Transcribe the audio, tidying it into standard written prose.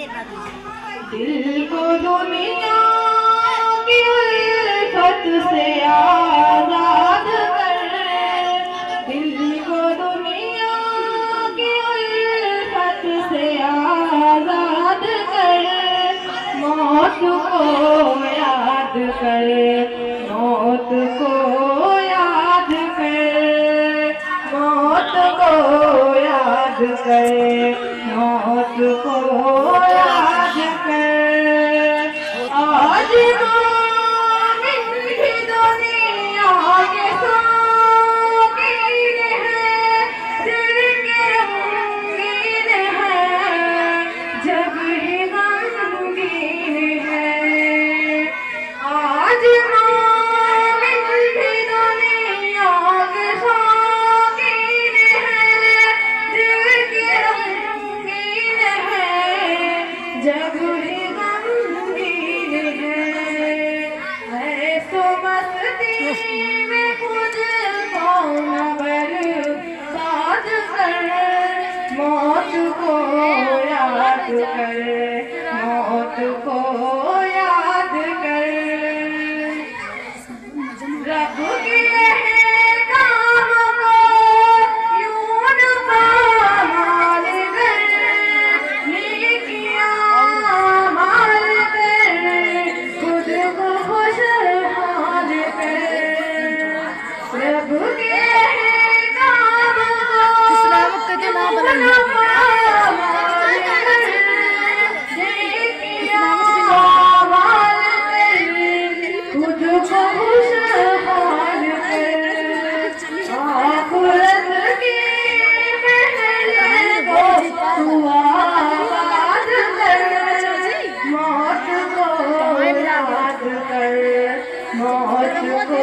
दिल को दुनिया की उल्फत से आजाद कर, दिल को दुनिया की उल्फत से आजाद कर, मौत को याद कर, मौत को याद कर, मौत को याद कर, मौत को याद कर। आज मीठी दुनिया के साकीन है, दिल के रंगीन है, जग ही गमगीन है। आज मीठी दुनिया के साकीन है, दिल के रंगीन है, जग ही गमगीन है। तो मस्ती में खुद को न बर्बाद कर, मौत को याद कर, मौत को याद कर। रब के काम को यूं न पामाल कर, नेकियां माल कर, खुद को खुशहाल कर। रब के काम को यूं न पामाल कर, नेकियां माल कर, खुद को खुशहाल कर। आखिरत की महल को तू आबाद कर, मौत को याद कर, मौत को